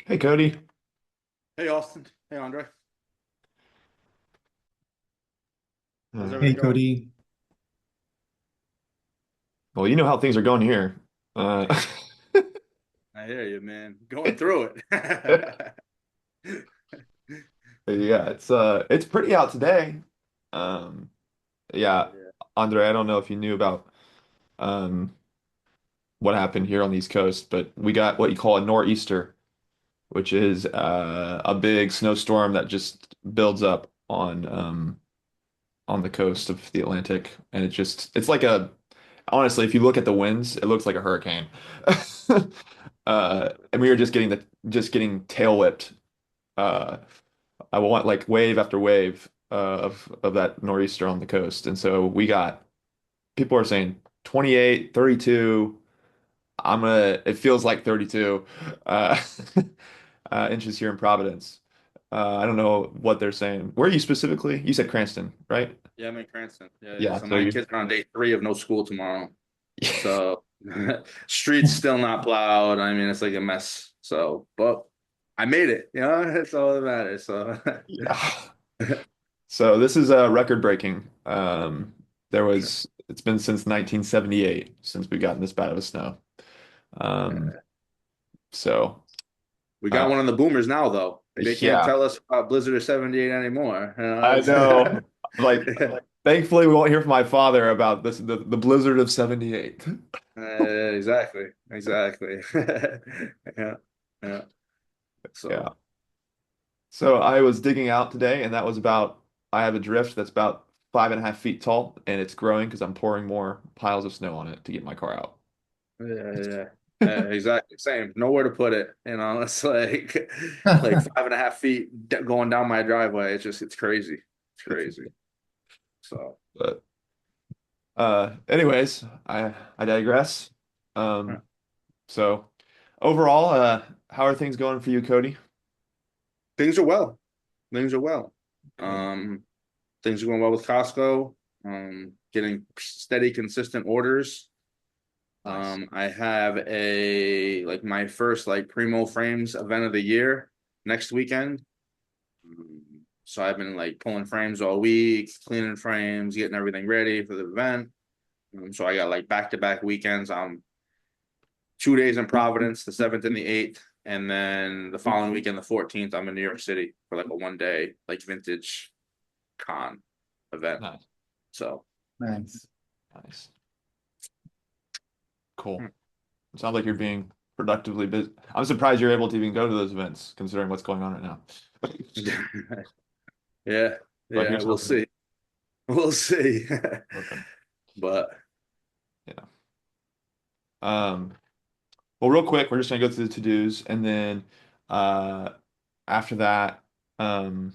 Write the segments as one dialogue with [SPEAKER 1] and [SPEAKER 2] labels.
[SPEAKER 1] Hey Cody.
[SPEAKER 2] Hey Austin. Hey Andre. How's
[SPEAKER 1] Uh,
[SPEAKER 3] Hey
[SPEAKER 2] everything going?
[SPEAKER 3] Cody.
[SPEAKER 1] well, you know how things are going here. Uh,
[SPEAKER 2] I hear you, man. Going through it.
[SPEAKER 1] yeah, it's pretty out today. Um, yeah,
[SPEAKER 2] Yeah.
[SPEAKER 1] Andre, I don't know if you knew about um what happened here on the East Coast, but we got what you call a nor'easter, which is a big snowstorm that just builds up on the coast of the Atlantic, and it's like a honestly, if you look at the winds, it looks like a hurricane. And we were just getting tail whipped. Uh, I want like wave after wave of that nor'easter on the coast. And so we got people are saying 28, 32. It feels like 32 uh, inches here in Providence. I don't know what they're saying. Where are you specifically? You said Cranston, right?
[SPEAKER 2] Yeah, I'm in Cranston. Yeah, yeah.
[SPEAKER 1] Yeah,
[SPEAKER 2] So
[SPEAKER 1] so
[SPEAKER 2] my
[SPEAKER 1] you
[SPEAKER 2] kids are on day 3 of no school tomorrow. So streets still not plowed. I mean, it's like a mess. So, but I made it. That's all that matters. So
[SPEAKER 1] yeah. So this is record breaking. It's been since 1978 since we've gotten this bad of a snow. Um,
[SPEAKER 2] uh,
[SPEAKER 1] so
[SPEAKER 2] we
[SPEAKER 1] uh,
[SPEAKER 2] got one of the boomers now, though. They can't
[SPEAKER 1] yeah,
[SPEAKER 2] tell us about Blizzard of 78 anymore.
[SPEAKER 1] I
[SPEAKER 2] It's
[SPEAKER 1] know. Like, thankfully, we won't hear from my father about the blizzard of 78.
[SPEAKER 2] exactly, exactly. Yeah, yeah.
[SPEAKER 1] Yeah.
[SPEAKER 2] So
[SPEAKER 1] So I was digging out today, and I have a drift that's about 5.5 feet tall, and it's growing because I'm pouring more piles of snow on it to get my car out.
[SPEAKER 2] yeah, yeah, exactly. Same. Nowhere to put it. It's like 5.5 feet going down my driveway. It's crazy. It's crazy. So
[SPEAKER 1] But anyways, I digress.
[SPEAKER 2] uh,
[SPEAKER 1] Um, so overall, how are things going for you, Cody?
[SPEAKER 2] things are well. Things are well.
[SPEAKER 1] Good.
[SPEAKER 2] Um, things are going well with Costco. Getting steady, consistent orders.
[SPEAKER 1] Nice.
[SPEAKER 2] I have my first like Primo Frames event of the year next weekend. So I've been like pulling frames all week, cleaning frames, getting everything ready for the event. So I got like back-to-back weekends. 2 days in Providence, the 7th and the 8th, and then the following weekend, the 14th, I'm in New York City for like a 1 day like vintage con event.
[SPEAKER 1] Nice.
[SPEAKER 2] So
[SPEAKER 3] Nice.
[SPEAKER 1] Nice. Cool. It sounds like you're being productively busy. I'm surprised you're able to even go to those events, considering what's going on right now.
[SPEAKER 2] yeah,
[SPEAKER 1] But
[SPEAKER 2] yeah,
[SPEAKER 1] here's
[SPEAKER 2] we'll
[SPEAKER 1] hoping.
[SPEAKER 2] see. We'll see.
[SPEAKER 1] Hoping.
[SPEAKER 2] But
[SPEAKER 1] Yeah. Um, well, real quick, we're just gonna go through the to-dos, and then uh, after that, um,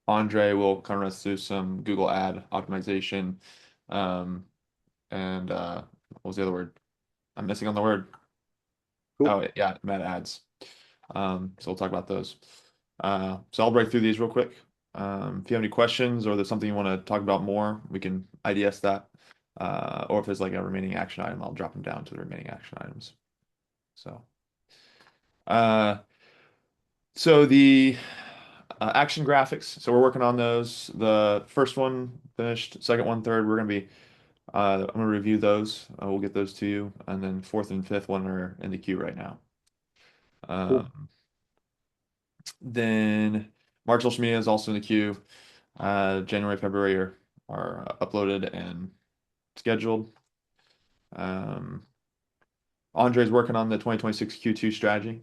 [SPEAKER 1] Andre will kind of run us through some Google ad optimization, um, and what was the other word? I'm missing on the word.
[SPEAKER 2] cool.
[SPEAKER 1] Oh, yeah, meta ads. So we'll talk about those. So I'll break through these real quick. If you have any questions or there's something you want to talk about more, we can IDS that. Or if there's like a remaining action item, I'll drop them down to the remaining action items. So, uh, so the action graphics. So we're working on those. The first one finished, second one, third. I'm gonna review those. We'll get those to you, and then fourth and fifth one are in the queue right now.
[SPEAKER 2] Cool.
[SPEAKER 1] Um, then March social media is also in the queue. January, February are uploaded and scheduled. Um, Andre's working on the 2026 Q2 strategy.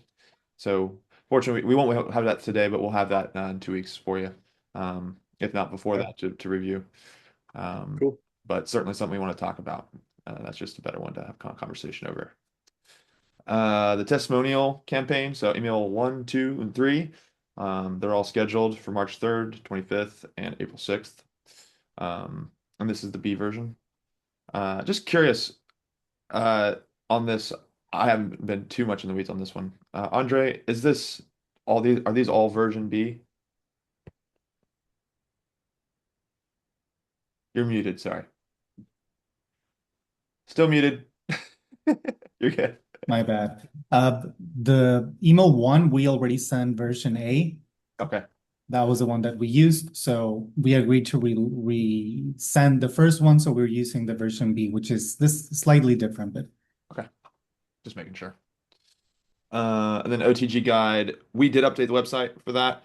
[SPEAKER 1] So fortunately, we won't have that today, but we'll have that in 2 weeks for you. If not before
[SPEAKER 2] Okay.
[SPEAKER 1] that to review. Um,
[SPEAKER 2] Cool.
[SPEAKER 1] but certainly something we want to talk about. That's just a better one to have conversation over. The testimonial campaign, so email 1, 2, and 3. They're all scheduled for March 3rd, 25th, and April 6th. And this is the B version. Just curious, uh, on this, I haven't been too much in the weeds on this one. Andre, is this are these all version B? You're muted, sorry. Still muted. You're good.
[SPEAKER 3] My bad. The email one, we already sent version A.
[SPEAKER 1] Okay.
[SPEAKER 3] That was the one that we used. So we agreed to send the first one. So we're using the version B, which is this slightly different, but
[SPEAKER 1] Okay. Just making sure. And then OTG guide, we did update the website for that.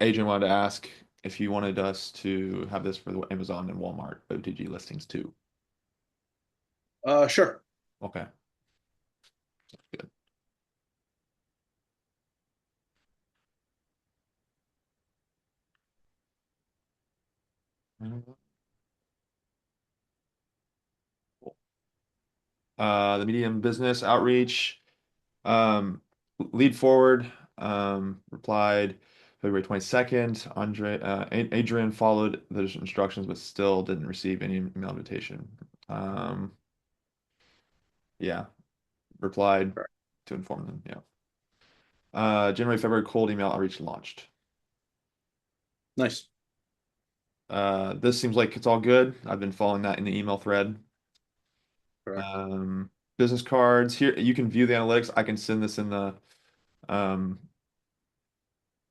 [SPEAKER 1] Adrian wanted to ask if you wanted us to have this for the Amazon and Walmart OTG listings too.
[SPEAKER 2] Sure.
[SPEAKER 1] Okay. Good. Cool. The medium business outreach, um, lead forward, replied February 22nd. Adrian followed the instructions, but still didn't receive any email invitation. Um, yeah, replied to inform them. Yeah. January, February cold email outreach launched.
[SPEAKER 2] Nice.
[SPEAKER 1] This seems like it's all good. I've been following that in the email thread.
[SPEAKER 2] Correct.
[SPEAKER 1] Business cards here. You can view the analytics. I can send this um,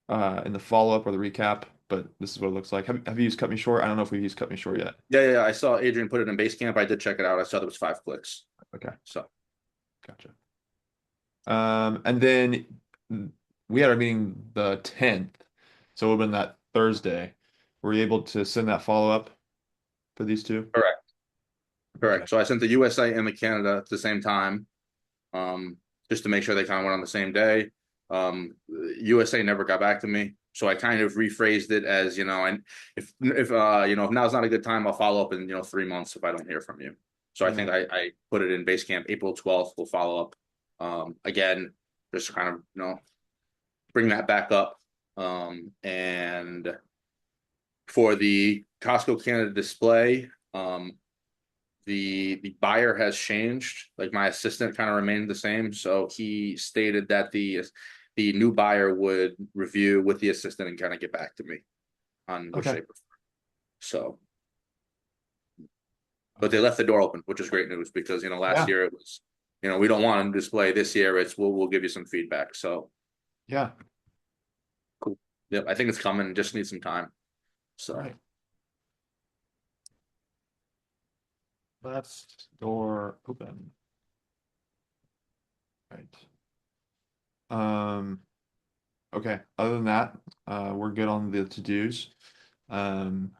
[SPEAKER 1] in the follow-up or the recap, but this is what it looks like. Have you used Cut Me Short? I don't know if we've used Cut Me Short yet.
[SPEAKER 2] Yeah. I saw Adrian put it in Basecamp. I did check it out. I saw there was 5 clicks.
[SPEAKER 1] Okay,
[SPEAKER 2] So
[SPEAKER 1] gotcha. And then we had our meeting the 10th, so it would have been that Thursday. Were you able to send that follow-up for these two?
[SPEAKER 2] correct.
[SPEAKER 1] Okay.
[SPEAKER 2] Correct. So I sent the USA and the Canada at the same time, um, just to make sure they kind of went on the same day. USA never got back to me, so I kind of rephrased it as, and if now's not a good time, I'll follow up in 3 months if I don't hear from you. So I
[SPEAKER 1] Yeah.
[SPEAKER 2] think I put it in Basecamp April 12th. We'll follow up again, just to kind of bring that back up. And for the Costco Canada display, the buyer has changed. Like my assistant kind of remained the same. So he stated that the new buyer would review with the assistant and kind of get back to me on which
[SPEAKER 1] Okay.
[SPEAKER 2] they prefer. So, but they left the door open, which is great news because last
[SPEAKER 1] Yeah.
[SPEAKER 2] year it was, we don't want to display. This year it's we'll give you some feedback. So
[SPEAKER 1] Yeah.
[SPEAKER 2] cool. Yep, I think it's coming. Just need some time.
[SPEAKER 1] All
[SPEAKER 2] So
[SPEAKER 1] right. Left door open. Right. Um, okay. Other than that, we're good on the to-dos. Um,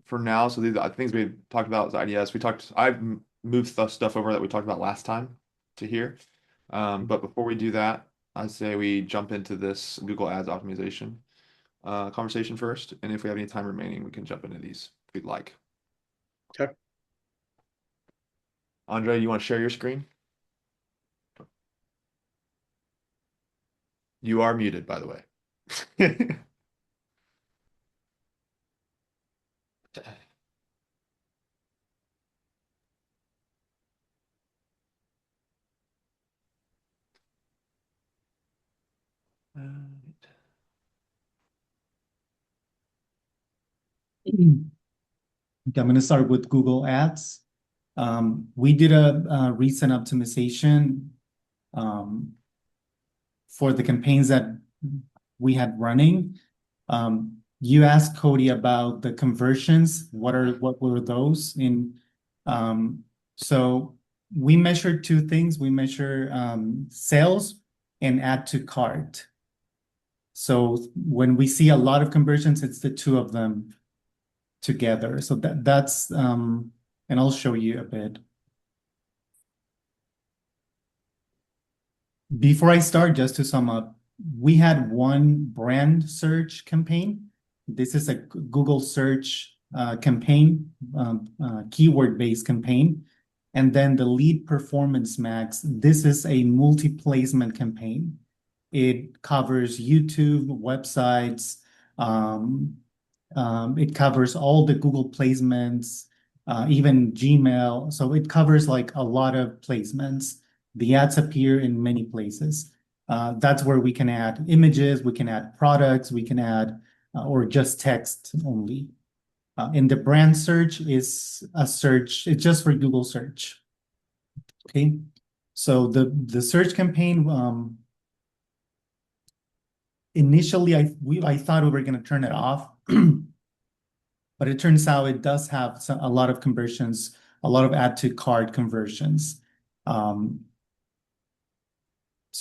[SPEAKER 1] for now, so the things we talked about is IDS. I've moved stuff over that we talked about last time to here. But before we do that, I say we jump into this Google Ads optimization conversation first. And if we have any time remaining, we can jump into these if we'd like.
[SPEAKER 2] okay.
[SPEAKER 1] Andre, you want to share your screen? You are muted, by the way.
[SPEAKER 3] Okay, I'm going to start with Google Ads. We did a recent optimization um, for the campaigns that we had running. You asked Cody about the conversions. What were those in? So we measure two things. We measure sales and add to cart. So when we see a lot of conversions, it's the two of them together. So that's and I'll show you a bit. Before I start, just to sum up, we had one brand search campaign. This is a Google search campaign, keyword-based campaign. And then the lead performance max, this is a multi-placement campaign. It covers YouTube, websites, it covers all the Google placements, even Gmail. So it covers like a lot of placements. The ads appear in many places. That's where we can add images, we can add products, we can add, or just text only. And the brand search is a search, it's just for Google search. Okay, so the search campaign, initially I thought we were going to turn it off, but it turns out it does have a lot of conversions, a lot of add to cart conversions. So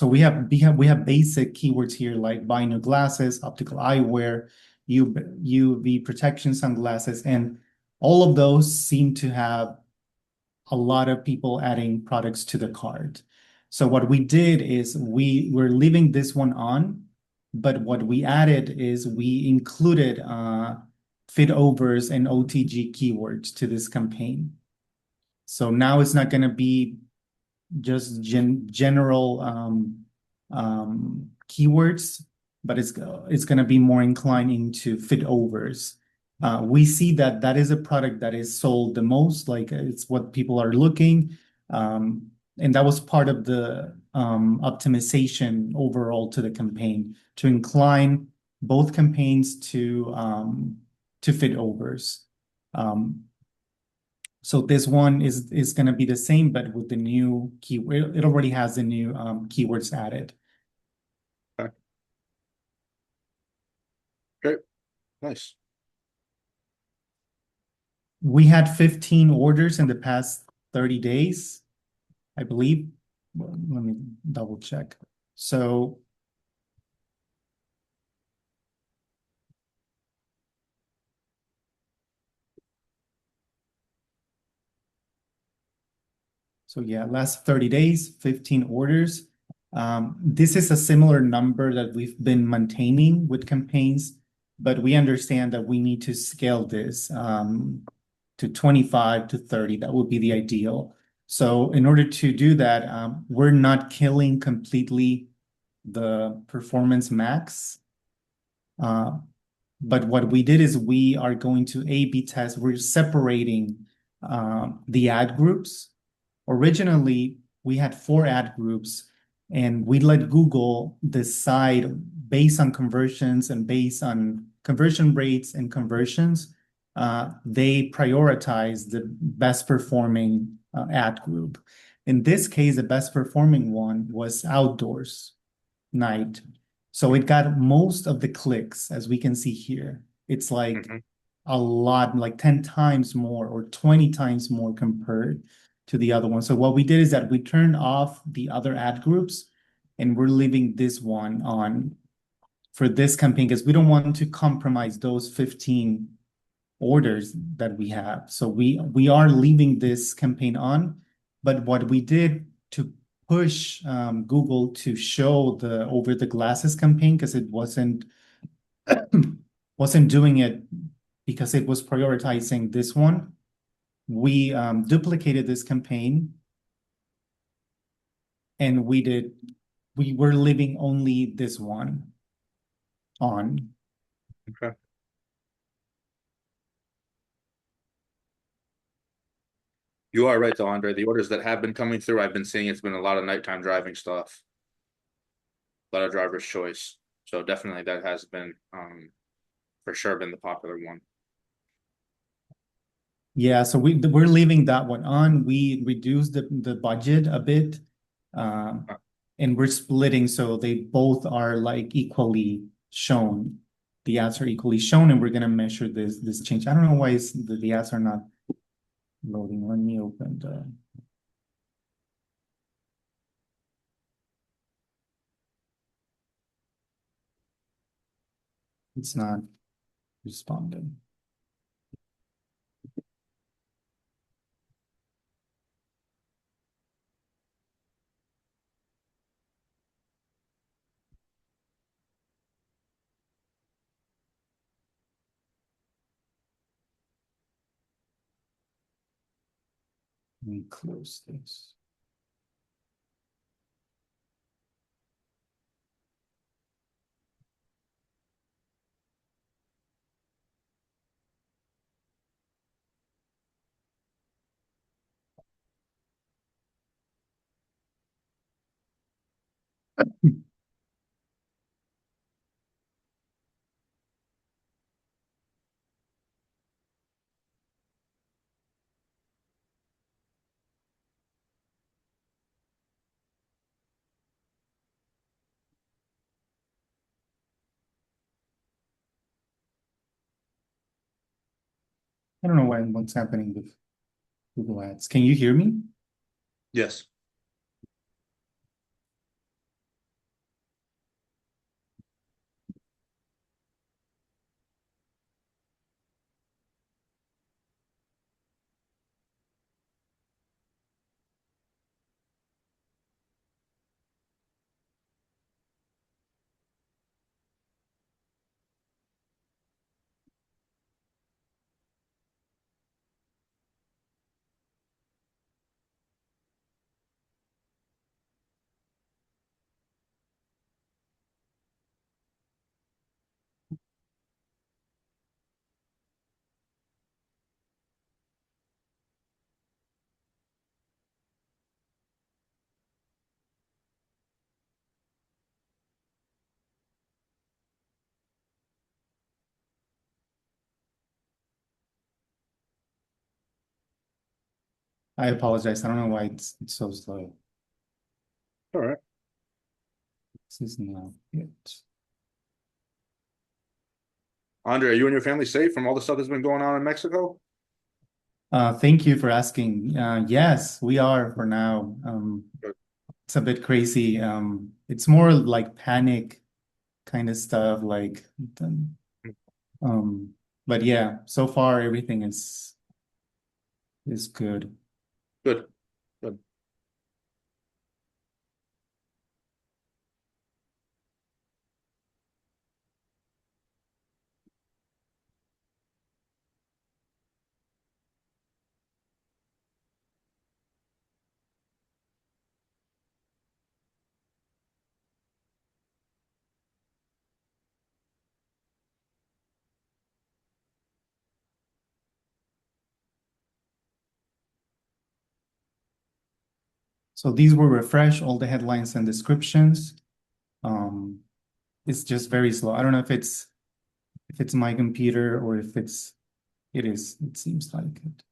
[SPEAKER 3] we have basic keywords here like buy new glasses, optical eyewear, UV protection sunglasses, and all of those seem to have a lot of people adding products to the cart. So what we did is we're leaving this one on, but what we added is we included fit overs and OTG keywords to this campaign. So now it's not going to be just general keywords, but it's going to be more inclined into fit overs. We see that that is a product that is sold the most, like it's what people are looking. And that was part of the optimization overall to the campaign to incline both campaigns to fit overs. So this one is going to be the same, but with the new keyword. It already has the new keywords added.
[SPEAKER 2] Okay. Great. Nice.
[SPEAKER 3] We had 15 orders in the past 30 days, I believe. Well, let me double check. So yeah, last 30 days, 15 orders. This is a similar number that we've been maintaining with campaigns, but we understand that we need to scale this to 25 to 30. That would be the ideal. So in order to do that, we're not killing completely the performance max. But what we did is we are going to A/B test. We're separating the ad groups. Originally, we had 4 ad groups, and we let Google decide based on conversions and based on conversion rates and conversions. They prioritize the best performing ad group. In this case, the best performing one was outdoors night. So it got most of the clicks, as we can see here. It's like a lot, like 10 times more or 20 times more compared to the other one. So what we did is that we turned off the other ad groups and we're leaving this one on for this campaign because we don't want to compromise those 15 orders that we have. So we are leaving this campaign on, but what we did to push Google to show the over the glasses campaign because it wasn't doing it because it was prioritizing this one. We duplicated this campaign and we were leaving only this one on.
[SPEAKER 2] Okay. You are right though, Andre. The orders that have been coming through, I've been seeing it's been a lot of nighttime driving stuff. A lot of driver's choice. So definitely that has been for sure been the popular one.
[SPEAKER 3] Yeah, so we're leaving that one on. We reduced the budget a bit, and we're splitting so they both are like equally shown. The ads are equally shown, and we're gonna measure this change. I don't know why the ads are not loading. Let me open the. It's not responding. Let me close this. I don't know what's happening with Google Ads. Can you hear me?
[SPEAKER 2] Yes.
[SPEAKER 3] I apologize. I don't know why it's so slow.
[SPEAKER 2] All right.
[SPEAKER 3] This is not it.
[SPEAKER 2] Andre, are you and your family safe from all the stuff that's been going on in Mexico?
[SPEAKER 3] Thank you for asking. Yes, we are for now.
[SPEAKER 2] Good.
[SPEAKER 3] It's a bit crazy. It's more like panic kind of stuff, like um, but yeah, so far everything is good.
[SPEAKER 2] Good. Good.
[SPEAKER 3] So these were refreshed, all the headlines and descriptions. Um, it's just very slow. I don't know if it's my computer or if it is. It seems like it.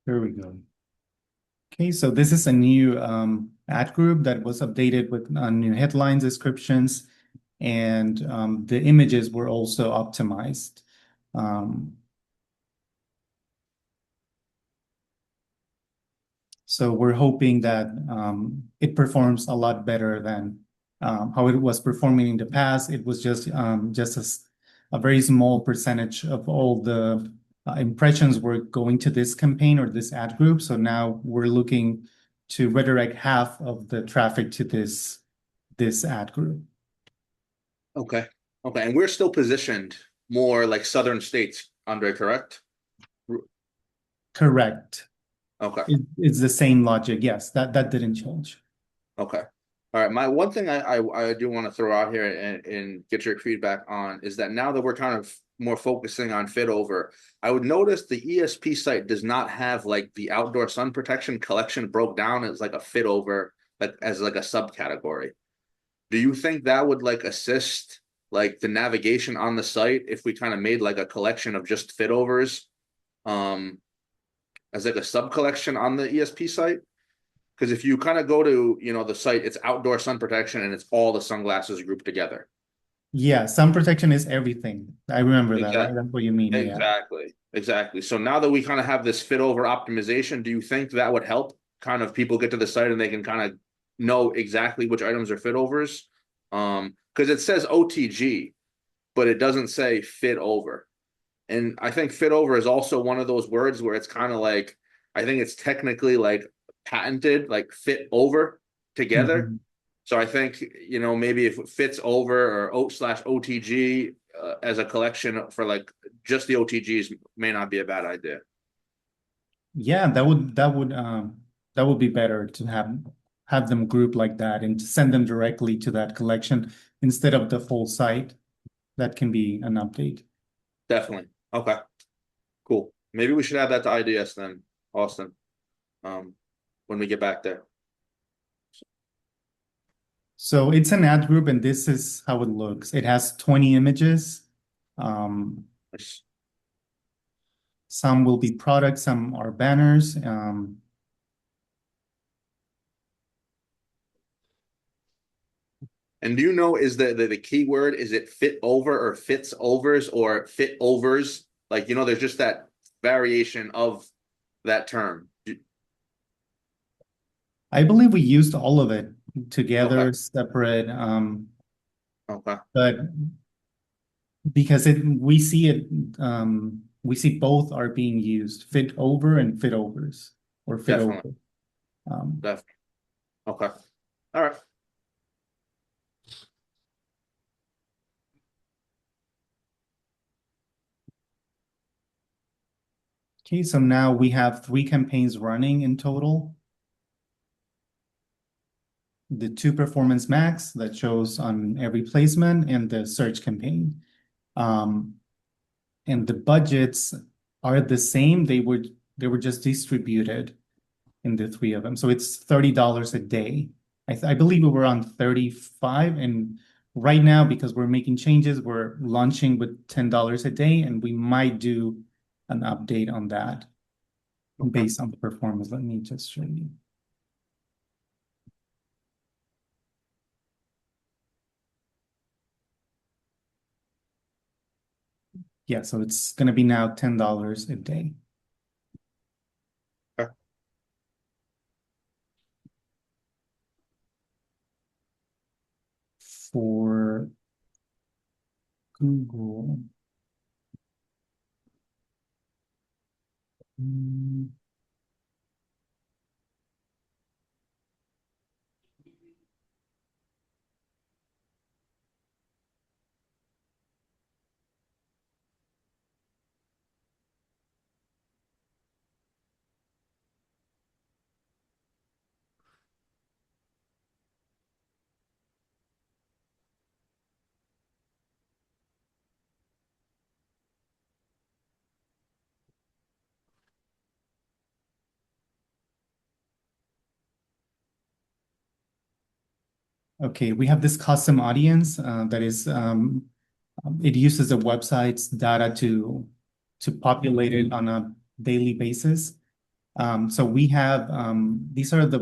[SPEAKER 3] There we go. Okay, so this is a new ad group that was updated with new headlines, descriptions, and the images were also optimized. So we're hoping that it performs a lot better than how it was performing in the past. It was just a very small percentage of all the impressions were going to this campaign or this ad group. So now we're looking to redirect half of the traffic to this ad group.
[SPEAKER 2] Okay. Okay. And we're still positioned more like southern states, Andre, correct?
[SPEAKER 3] Correct.
[SPEAKER 2] Okay.
[SPEAKER 3] It's the same logic. Yes, that didn't change.
[SPEAKER 2] Okay. All right. My one thing I do want to throw out here and get your feedback on is that now that we're kind of more focusing on fit over, I would notice the ESP site does not have like the outdoor sun protection collection broke down as like a fit over, like as like a subcategory. Do you think that would like assist like the navigation on the site if we kind of made like a collection of just fit overs um as like a sub collection on the ESP site? Because if you kind of go to, the site, it's outdoor sun protection and it's all the sunglasses grouped together.
[SPEAKER 3] Yeah, sun protection is everything. I remember that, right?
[SPEAKER 2] Exactly.
[SPEAKER 3] That's what you mean. Yeah.
[SPEAKER 2] Exactly. So now that we kind of have this fit over optimization, do you think that would help kind of people get to the site and they can kind of know exactly which items are fit overs? Because it says OTG, but it doesn't say fit over. And I think fit over is also one of those words where it's kind of like, I think it's technically like patented, like fit over together.
[SPEAKER 3] Mhm.
[SPEAKER 2] So I think, maybe if it fits over or O/OTG as a collection for like just the OTGs may not be a bad idea.
[SPEAKER 3] Yeah, that would be better to have them group like that and to send them directly to that collection instead of the full site. That can be an update.
[SPEAKER 2] Definitely. Okay, cool. Maybe we should add that to IDS then. Austin, when we get back there.
[SPEAKER 3] So it's an ad group, and this is how it looks. It has 20 images.
[SPEAKER 2] Nice.
[SPEAKER 3] Some will be products, some are banners.
[SPEAKER 2] And do you know, is the key word, is it fit over or fits overs or fit overs? Like, there's just that variation of that term.
[SPEAKER 3] I believe we used all of it together,
[SPEAKER 2] Okay.
[SPEAKER 3] separate,
[SPEAKER 2] Okay.
[SPEAKER 3] but because we see both are being used, fit over and fit overs, or fit over.
[SPEAKER 2] Definitely. Definitely. Okay. All right.
[SPEAKER 3] Okay, so now we have 3 campaigns running in total. The 2 performance max that shows on every placement and the search campaign. And the budgets are the same. They were just distributed in the 3 of them. So it's $30 a day. I believe we were on 35, and right now, because we're making changes, we're launching with $10 a day, and we might do an update on that based on the performance. Let me just show you. Yeah, so it's going to be now $10 a day.
[SPEAKER 2] Okay.
[SPEAKER 3] For Google. Okay, we have this custom audience that is it uses the website's data to populate it on a daily basis. So we have these are the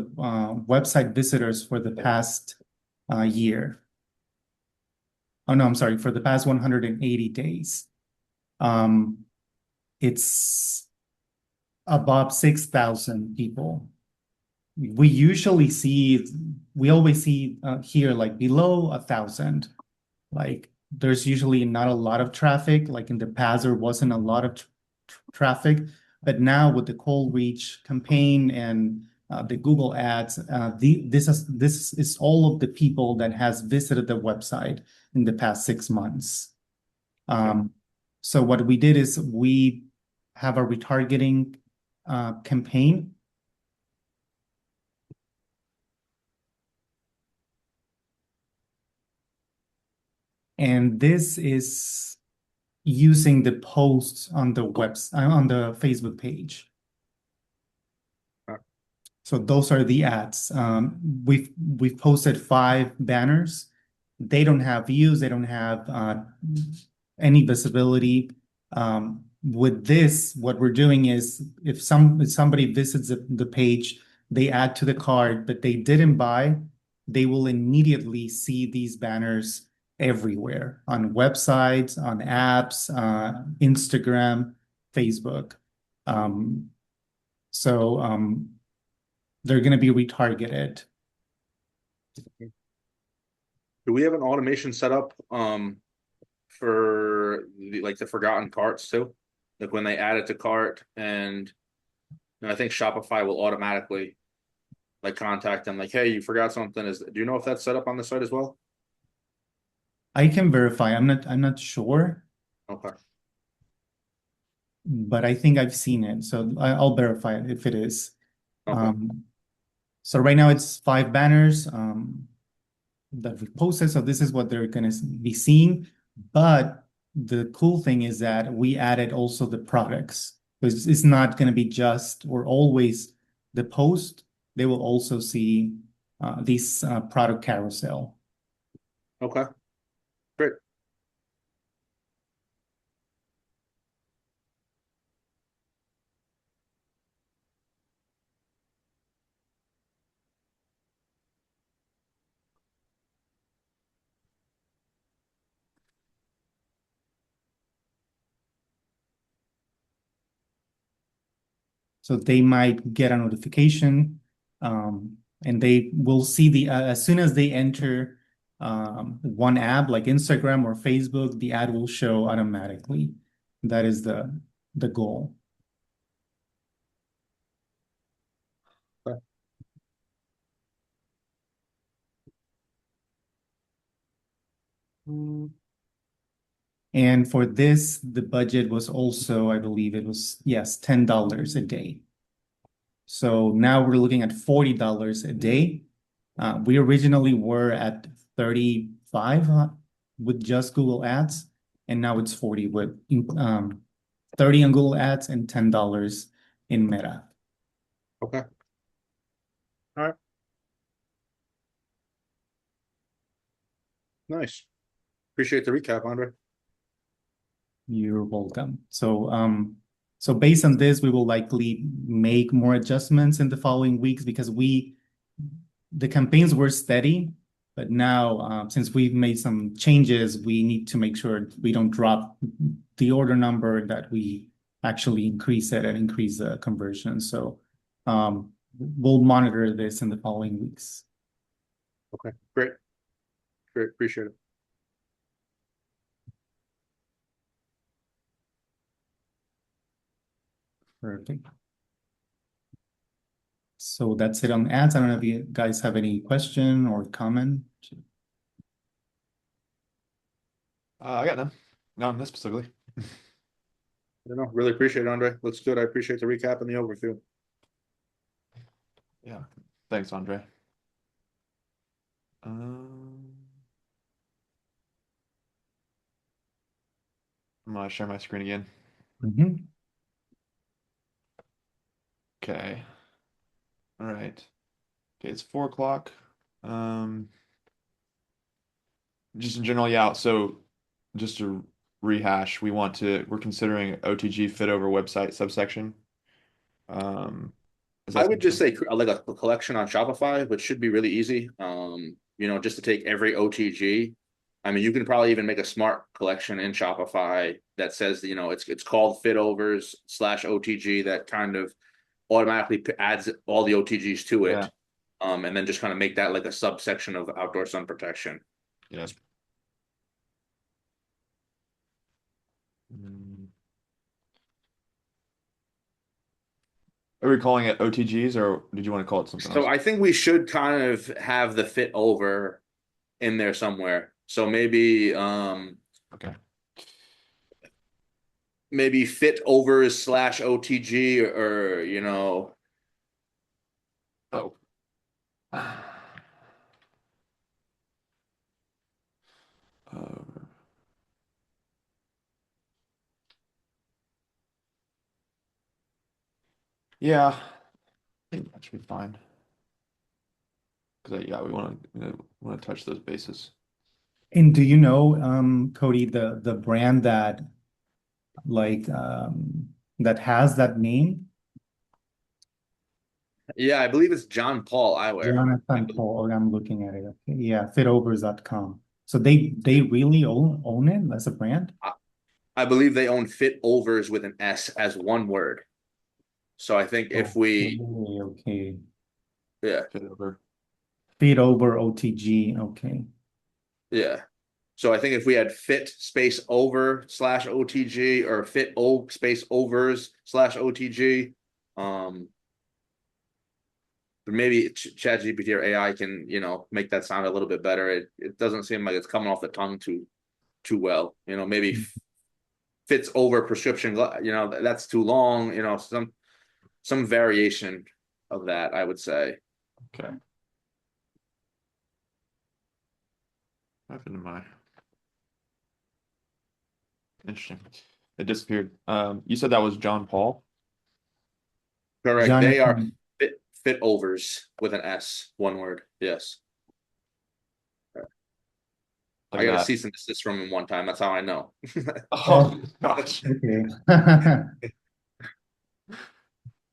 [SPEAKER 3] website visitors for the past year. Oh no, I'm sorry, for the past 180 days. It's above 6,000 people. We always see here like below 1,000. Like there's usually not a lot of traffic. Like in the past, there wasn't a lot of traffic, but now with the cold reach campaign and the Google ads, this is all of the people that has visited the website in the past 6 months. So what we did is we have a retargeting campaign. And this is using the posts on the on the Facebook page. So those are the ads. We've posted 5 banners. They don't have views. They don't have any visibility. With this, what we're doing is if somebody visits the page, they add to the cart, but they didn't buy, they will immediately see these banners everywhere on websites, on apps, Instagram, Facebook. So they're going to be retargeted.
[SPEAKER 2] Do we have an automation set up for the forgotten carts too? Like when they add it to cart, and I think Shopify will automatically like contact them like, hey, you forgot something. Do you know if that's set up on the site as well?
[SPEAKER 3] I can verify. I'm not sure.
[SPEAKER 2] Okay.
[SPEAKER 3] But I think I've seen it, so I'll verify it if it is.
[SPEAKER 2] Okay.
[SPEAKER 3] So right now it's 5 banners that we posted. So this is what they're going to be seeing. But the cool thing is that we added also the products Because it's not going to be just or always the post. They will also see this product carousel.
[SPEAKER 2] Okay, great.
[SPEAKER 3] So they might get a notification, and they will see as soon as they enter one app like Instagram or Facebook, the ad will show automatically. That is the goal.
[SPEAKER 2] Okay.
[SPEAKER 3] And for this, the budget was also, I believe it was, yes, $10 a day. So now we're looking at $40 a day. We originally were at 35 with just Google Ads, and now it's 40 with 30 on Google Ads and $10 in Meta.
[SPEAKER 2] Okay. All right. Nice. Appreciate the recap, Andre.
[SPEAKER 3] You're welcome. So based on this, we will likely make more adjustments in the following weeks because the campaigns were steady, but now since we've made some changes, we need to make sure we don't drop the order number, that we actually increase it and increase the conversion. So we'll monitor this in the following weeks.
[SPEAKER 2] Okay, great. Great, appreciate it.
[SPEAKER 3] Perfect. So that's it on ads. I don't know if you guys have any question or comment.
[SPEAKER 1] I got none. Not on this specifically.
[SPEAKER 2] You know, really appreciate it, Andre. Looks good. I appreciate the recap and the overview.
[SPEAKER 1] Yeah. Thanks, Andre. I'm gonna share my screen again.
[SPEAKER 3] Mhm.
[SPEAKER 1] Okay. All right. Okay, it's 4 o'clock. Um, just in general, yeah. So just to rehash, we're considering OTG fit over website subsection. Um, is
[SPEAKER 2] I
[SPEAKER 1] that
[SPEAKER 2] would just
[SPEAKER 1] something?
[SPEAKER 2] say like a collection on Shopify, which should be really easy. You know, just to take every OTG. I mean, you can probably even make a smart collection in Shopify that says, you know, it's called fit overs slash OTG that kind of automatically adds all the OTGs to
[SPEAKER 1] Yeah.
[SPEAKER 2] it. And then just kind of make that like a subsection of outdoor sun protection.
[SPEAKER 1] Yes. Mm. Are we calling it OTGs or did you want to call it something
[SPEAKER 2] So
[SPEAKER 1] else?
[SPEAKER 2] I think we should kind of have the fit over in there somewhere. So maybe
[SPEAKER 1] Okay.
[SPEAKER 2] maybe fit overs slash OTG or you know.
[SPEAKER 1] Oh. Uh, yeah, I think that should be fine. Because yeah, we want to touch those bases.
[SPEAKER 3] And do you know, Cody, the brand that like that has that name?
[SPEAKER 2] Yeah, I believe it's John Paul Eyewear.
[SPEAKER 3] Jonathan Paul, I'm looking at it. Okay. Yeah, fitovers.com. So they really own it as a brand?
[SPEAKER 2] I believe they own fit overs with an S as one word. So I think if we,
[SPEAKER 3] Okay.
[SPEAKER 2] yeah,
[SPEAKER 1] Fit over.
[SPEAKER 3] Fit over OTG. Okay.
[SPEAKER 2] yeah. So I think if we had fit space over slash OTG or fit O space overs slash OTG, um, but maybe ChatGPT or AI can, you know, make that sound a little bit better. It doesn't seem like it's coming off the tongue too well. You know, maybe fits over prescription. You know, that's too long. You know, some variation of that, I would say.
[SPEAKER 1] Okay. What happened to my interesting. It disappeared. You said that was John Paul.
[SPEAKER 2] Correct. They are
[SPEAKER 3] Jonathan.
[SPEAKER 2] fit overs with an S, one word. Yes.
[SPEAKER 1] Look
[SPEAKER 2] I
[SPEAKER 1] at
[SPEAKER 2] got a
[SPEAKER 1] that.
[SPEAKER 2] cease and desist from him one time. That's how I know.
[SPEAKER 3] Oh,
[SPEAKER 1] Oh gosh.
[SPEAKER 3] okay.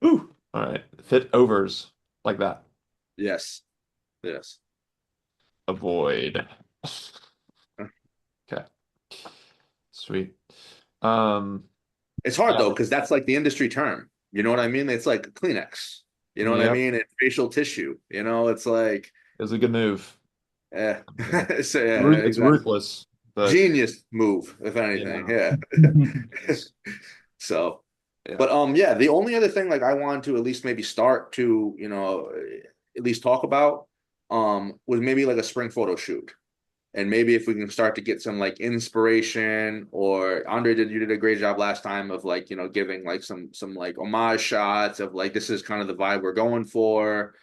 [SPEAKER 1] Ooh. All right. Fit overs like that.
[SPEAKER 2] Yes. Yes.
[SPEAKER 1] Avoid. Okay. Sweet. Um,
[SPEAKER 2] It's hard
[SPEAKER 1] yeah.
[SPEAKER 2] though, because that's like the industry term. You know what I mean? It's like Kleenex. You know what I
[SPEAKER 1] Yep.
[SPEAKER 2] mean? It's facial tissue. It's like,
[SPEAKER 1] It was a good move.
[SPEAKER 2] eh.
[SPEAKER 1] Yeah.
[SPEAKER 2] So, yeah,
[SPEAKER 1] It's
[SPEAKER 2] exactly.
[SPEAKER 1] ruthless, but
[SPEAKER 2] Genius move, if anything.
[SPEAKER 1] yeah.
[SPEAKER 2] Yeah.
[SPEAKER 1] Yes.
[SPEAKER 2] So,
[SPEAKER 1] Yeah.
[SPEAKER 2] but yeah, the only other thing like I wanted to at least maybe start to, at least talk about was maybe like a spring photo shoot. And maybe if we can start to get some like inspiration, or Andre you did a great job last time of like, giving like some like homage shots of like this is kind of the vibe we're going for.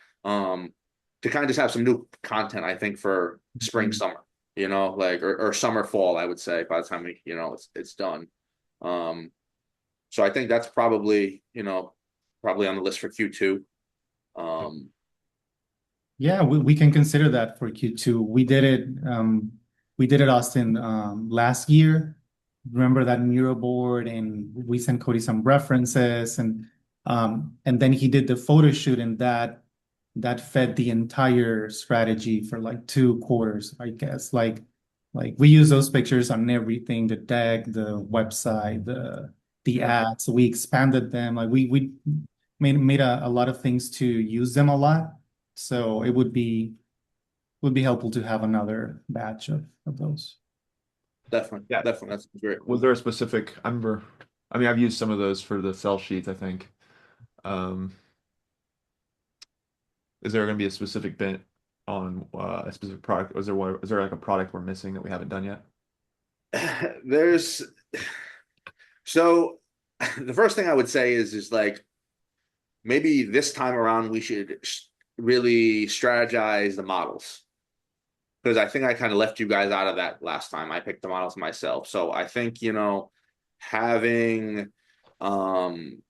[SPEAKER 2] To kind of just have some new content, I think, for spring, summer, like or summer, fall, I would say, by the time it's done. Um, so I think that's probably on the list for Q2. Um,
[SPEAKER 3] Yeah, we can consider that for Q2. We did it, Austin, last year. Remember that mural board, and we sent Cody some references, and then he did the photo shoot, and that fed the entire strategy for like 2 quarters, I guess. Like we use those pictures on everything, the deck, the website, the
[SPEAKER 1] Yeah.
[SPEAKER 3] ads. We expanded them. Like we made a lot of things to use them a lot. So it would be helpful to have another batch of those.
[SPEAKER 2] definitely,
[SPEAKER 1] Yeah.
[SPEAKER 2] definitely, that's great.
[SPEAKER 1] Was there a specific, I remember, I mean, I've used some of those for the sell sheets, I think. Um, is there going to be a specific bent on a specific product? Is there like a product we're missing that we haven't done yet?
[SPEAKER 2] There's so the first thing I would say is like maybe this time around we should really strategize the models, because I think I kind of left you guys out of that last time. I picked the models myself. So I think, having um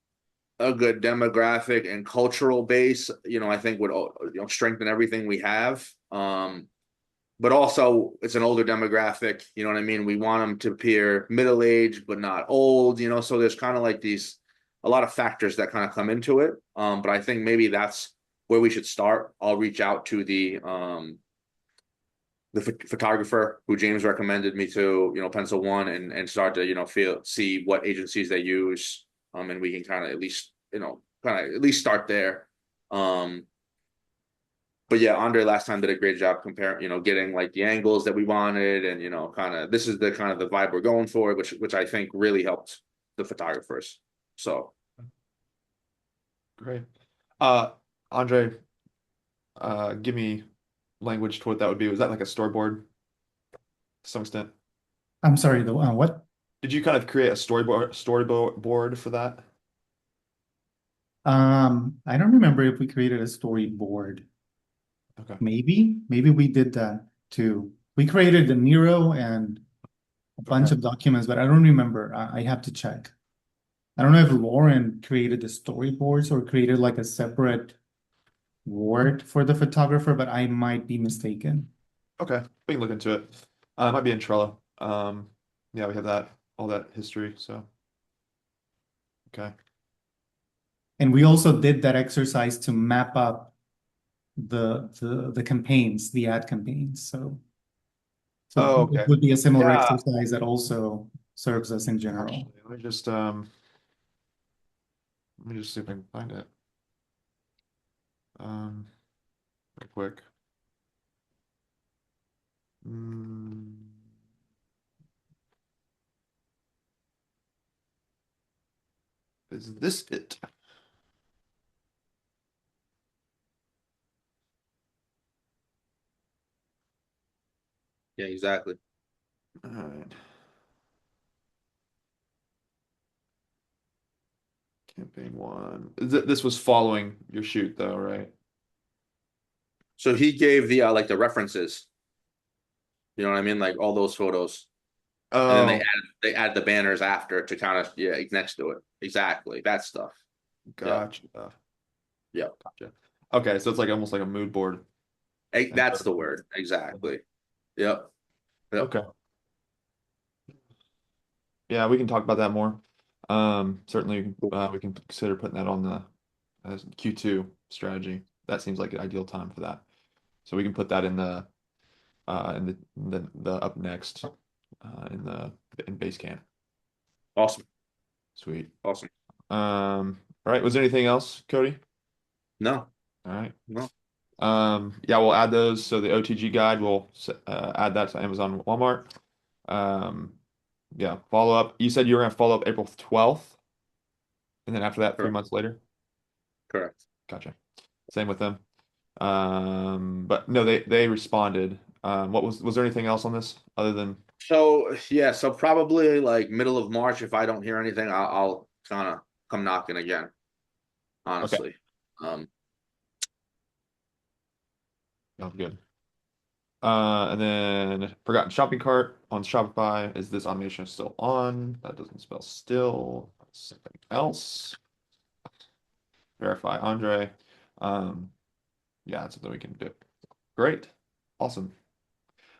[SPEAKER 2] a good demographic and cultural base, I think would strengthen everything we have. But also it's an older demographic, you know what I mean? We want them to appear middle-aged but not old, so there's kind of like these a lot of factors that kind of come into it. But I think maybe that's where we should start. I'll reach out to the photographer who James recommended me to, pencil one, and start to, see what agencies they use. And we can kind of at least, start there. But yeah, Andre last time did a great job comparing, getting like the angles that we wanted, and kind of this is the kind of the vibe we're going for, which I think really helped the photographers. So
[SPEAKER 1] Great. Andre, give me language to what that would be. Was that like a storyboard to some extent?
[SPEAKER 3] I'm sorry, the what?
[SPEAKER 1] Did you kind of create a storyboard board for that?
[SPEAKER 3] I don't remember if we created a storyboard.
[SPEAKER 1] Okay.
[SPEAKER 3] Maybe we did that too. We created the Miro and a bunch
[SPEAKER 1] Okay.
[SPEAKER 3] of documents, but I don't remember. I have to check. I don't know if Lauren created the storyboards or created like a separate word for the photographer, but I might be mistaken.
[SPEAKER 1] Okay. We can look into it. It might be in Trello. Yeah, we have that, all that history. So, okay.
[SPEAKER 3] And we also did that exercise to map up the campaigns, the ad campains. So
[SPEAKER 1] Oh,
[SPEAKER 3] it
[SPEAKER 1] okay.
[SPEAKER 3] would be a similar
[SPEAKER 1] Yeah.
[SPEAKER 3] exercise that also serves us in general.
[SPEAKER 1] Actually, let me just see if I can find it. Um, real quick. Mm, is this it?
[SPEAKER 2] yeah, exactly.
[SPEAKER 1] All right. Campaign one. This was following your shoot though, right?
[SPEAKER 2] So he gave the like the references, you know what I mean, like all those photos, and then
[SPEAKER 1] Oh,
[SPEAKER 2] they add the banners after to kind of, yeah, next to it, exactly that stuff. Yeah.
[SPEAKER 1] gotcha.
[SPEAKER 2] Yeah,
[SPEAKER 1] Gotcha. Okay, so it's like almost like a mood board.
[SPEAKER 2] that's the word. Exactly. Yep. Yep.
[SPEAKER 1] Okay. Yeah, we can talk about that more. Certainly, we can consider putting that on the as Q2 strategy. That seems like an ideal time for that. So we can put that in the up next in base camp.
[SPEAKER 2] Awesome.
[SPEAKER 1] Sweet.
[SPEAKER 2] Awesome.
[SPEAKER 1] All right. Was there anything else, Cody?
[SPEAKER 2] No,
[SPEAKER 1] All right.
[SPEAKER 2] no.
[SPEAKER 1] Yeah, we'll add those. So the OTG guide, we'll add that to Amazon and Walmart. Um, yeah, follow up. You said you were gonna follow up April 12th, and then after that, three
[SPEAKER 2] Correct.
[SPEAKER 1] months later.
[SPEAKER 2] Correct.
[SPEAKER 1] Gotcha. Same with them. But no, they responded. Was there anything else on this other than
[SPEAKER 2] So yeah, so probably like middle of March, if I don't hear anything, I'll kind of come knocking again.
[SPEAKER 1] okay?
[SPEAKER 2] Honestly. Um,
[SPEAKER 1] Oh, good. And then forgotten shopping cart on Shopify. Is this automation still on? That doesn't spell still. Something else. Verify Andre. Um, yeah, that's something we can do. Great. Awesome.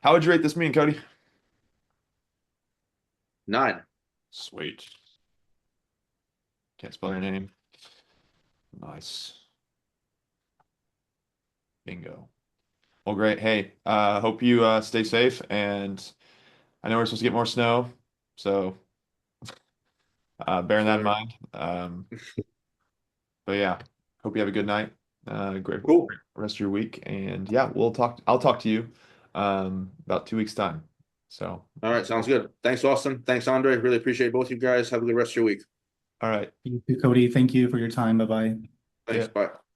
[SPEAKER 1] How would you rate this meeting, Cody?
[SPEAKER 2] 9.
[SPEAKER 1] Sweet. Can't spell your name. Nice. Bingo. Well, great. Hey, hope you stay safe. And I know we're supposed to get more snow, so bearing that in
[SPEAKER 2] Sure.
[SPEAKER 1] mind. But yeah, hope you have a good night. Great
[SPEAKER 2] Cool.
[SPEAKER 1] rest of your week. And yeah, we'll talk. I'll talk to you about 2 weeks time. So,
[SPEAKER 2] All right, sounds good. Thanks, Austin. Thanks, Andre. Really appreciate both you guys. Have a good rest of your week.
[SPEAKER 1] all right.
[SPEAKER 3] You too, Cody. Thank you for your time. Bye-bye.
[SPEAKER 1] See
[SPEAKER 2] Thanks.
[SPEAKER 1] ya.
[SPEAKER 2] Bye.